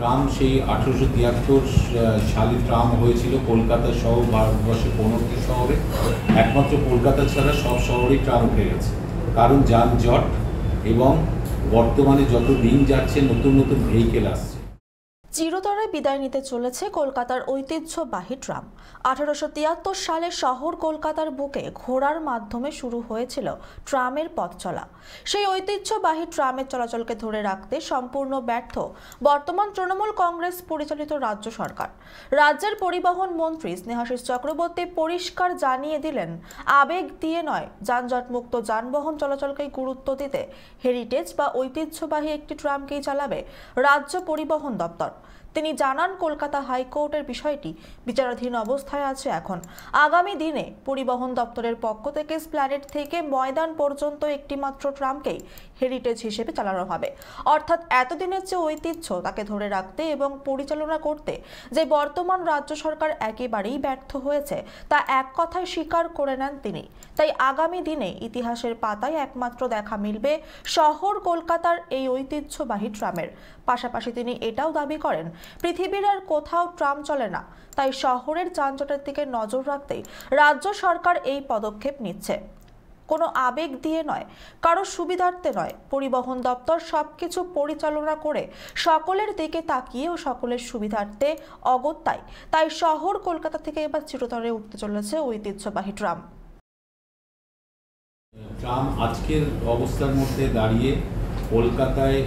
Tram সেই 1873 সালে tram হয়েছিল কলকাতা সহ ভারতবর্ষের 15টি শহরে। একমাত্র কলকাতা ছাড়া সব শহরেই ট্রাম উঠে গেছে, কারণ যানজট এবং বর্তমানে যত দিন যাচ্ছে নতুন নতুন ভেহিকেল আসছে। চিরতরে বিদায় নিতে চলেছে কলকাতার ঐতিহ্যবাহী ট্রাম। 1873 সালে শহর কলকাতার বুকে ঘোড়ার মাধ্যমে শুরু হয়েছিল ট্রামের পথ চলা। সেই ঐতিহ্যবাহী ট্রামের চলাচলকে ধরে রাখতে সম্পূর্ণ ব্যর্থ বর্তমান তৃণমূল কংগ্রেস পরিচালিত রাজ্য সরকার। রাজ্যের পরিবহন মন্ত্রী স্নেহাশিস চক্রবর্তী পরিষ্কার জানিয়ে দিলেন, আবেগ দিয়ে নয়, যানজটমুক্ত যানবাহন চলাচলকেই গুরুত্ব দিতে হেরিটেজ বা ঐতিহ্যবাহী একটি ট্রামকেই চালাবে রাজ্য পরিবহন দপ্তর। তিনি জানান, কলকাতা হাইকোর্টের বিষয়টি বিচারাধীন অবস্থায় আছে এখন। আগামী দিনে পরিবহন দপ্তরের পক্ষ থেকে স্প্ল্যানেড থেকে ময়দান পর্যন্ত একটি মাত্র ট্রামকেই হেরিটেজ হিসেবে চালানো হবে। অর্থাৎ এতদিনের যে ঐতিহ্য তাকে ধরে রাখতে এবং পরিচালনা করতে যে বর্তমান রাজ্য সরকার একেবারেই ব্যর্থ হয়েছে তা এক কথায় স্বীকার করে নেন তিনি। তাই আগামী দিনে ইতিহাসের পাতায় একমাত্র দেখা মিলবে শহর কলকাতার এই ঐতিহ্যবাহী ট্রামের। পাশাপাশি তিনি এটাও দাবি করেন, পৃথিবীর আর কোথাও ট্রাম চলে না, তাই শহরের যানজটের দিকে নজর রাখতেই রাজ্য সরকার এই পদক্ষেপ নিচ্ছে। কোনো আবেগ দিয়ে নয়, কারো সুবিধার্থে নয়, পরিবহন দপ্তর সবকিছু পরিচালনা করে সকলের দিকে তাকিয়ে ও সকলের সুবিধার্থে অগত্যায়। তাই শহর কলকাতা থেকে এবার চিরতরে উঠতে চলেছে ঐতিহ্যবাহী ট্রাম। ট্রাম আজকের অবস্থার মধ্যে দাঁড়িয়ে কলকাতায়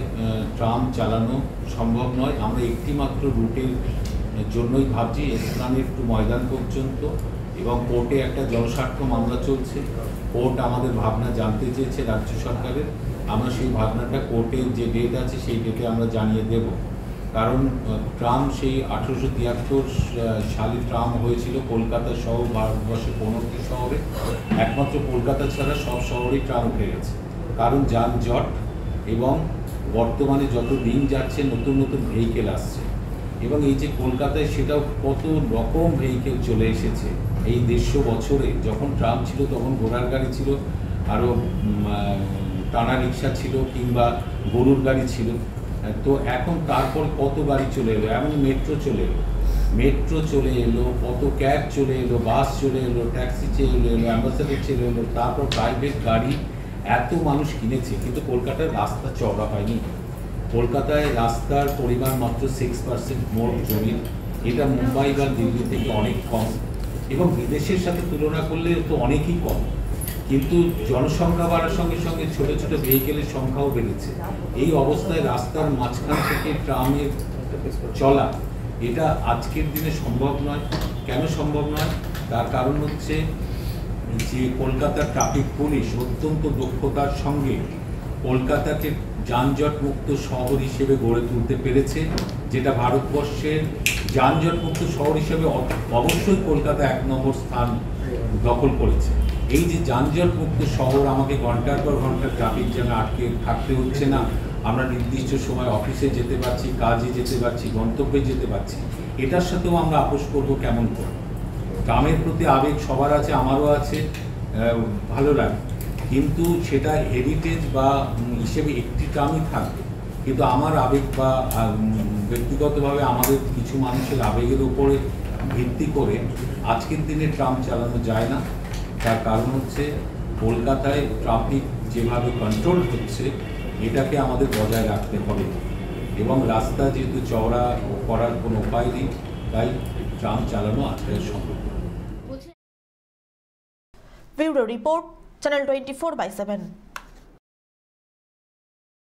ট্রাম চালানো সম্ভব নয়। আমরা একটি মাত্র রুটের জন্যই ভাবছি, এসপ্ল্যানেড টু ময়দান পর্যন্ত, এবং কোর্টে একটা জনস্বার্থ মামলা চলছে। কোর্ট আমাদের ভাবনা জানতে চেয়েছে রাজ্য সরকারের। আমরা সেই ভাবনাটা কোর্টের যে ডেট আছে সেই ডেটে আমরা জানিয়ে দেব। কারণ ট্রাম সেই 1873 সালে ট্রাম হয়েছিল কলকাতা সহ ভারতবর্ষের 15টি শহরে। একমাত্র কলকাতা ছাড়া সব শহরেই ট্রাম উঠে গেছে, কারণ যানজট এবং বর্তমানে যত দিন যাচ্ছে নতুন নতুন ভেহিকেল আসছে। এবং এই যে কলকাতায় সেটাও কত রকম ভেহিকেল চলে এসেছে এই 150 বছরে। যখন ট্রাম ছিল তখন ঘোড়ার গাড়ি ছিল, আরও টানা রিক্সা ছিল, কিংবা গরুর গাড়ি ছিল। তো এখন তারপর কত গাড়ি চলে এলো, এমন মেট্রো চলে এলো, কত ক্যাব চলে এলো, বাস চলে এলো, ট্যাক্সি চলে এলো, অ্যাম্বাসেডর চলে এলো, তারপর প্রাইভেট গাড়ি। এত মানুষ কিনেছে, কিন্তু কলকাতার রাস্তা চওড়া হয়নি। কলকাতায় রাস্তার পরিমাণ মাত্র 6% মোট জমির। এটা মুম্বাই বা দিল্লি থেকে অনেক কম, এবং বিদেশের সাথে তুলনা করলে তো অনেকই কম। কিন্তু জনসংখ্যা বাড়ার সঙ্গে সঙ্গে ছোট ছোট ভেহিকেলের সংখ্যাও বেড়েছে। এই অবস্থায় রাস্তার মাঝখান থেকে ট্রামের চলা এটা আজকের দিনে সম্ভব নয়। কেন সম্ভব নয়? তার কারণ হচ্ছে যে কলকাতার ট্রাফিক পুলিশ অত্যন্ত দক্ষতার সঙ্গে কলকাতাকে যানজট মুক্ত শহর হিসেবে গড়ে তুলতে পেরেছে, যেটা ভারতবর্ষের যানজট মুক্ত শহর হিসেবে অবশ্যই কলকাতা 1 নম্বর স্থান দখল করেছে। এই যে যানজট মুক্ত শহর, আমাকে ঘন্টার পর ঘন্টা ট্রাফিক জ্যামে আটকে থাকতে হচ্ছে না, আমরা নির্দিষ্ট সময় অফিসে যেতে পারছি, কাজে যেতে পারছি, গন্তব্যে যেতে পারছি। এটার সাথেও আমরা আপোষ করবো কেমন করে? ট্রামের প্রতি আবেগ সবার আছে, আমারও আছে, ভালো লাগে, কিন্তু সেটা হেরিটেজ বা হিসেবে একটি ট্রামই থাকবে। কিন্তু আমার আবেগ বা ব্যক্তিগতভাবে আমাদের কিছু মানুষের আবেগের উপরে ভিত্তি করে আজকের দিনে ট্রাম চালানো যায় না। তার কারণ হচ্ছে কলকাতায় ট্রাফিক যেভাবে কন্ট্রোল হচ্ছে এটাকে আমাদের বজায় রাখতে হবে, এবং রাস্তা যেহেতু চওড়া করার কোনো উপায় নেই, তাই ট্রাম চালানো আজকে সম্ভব। Bureau report, channel 24/7।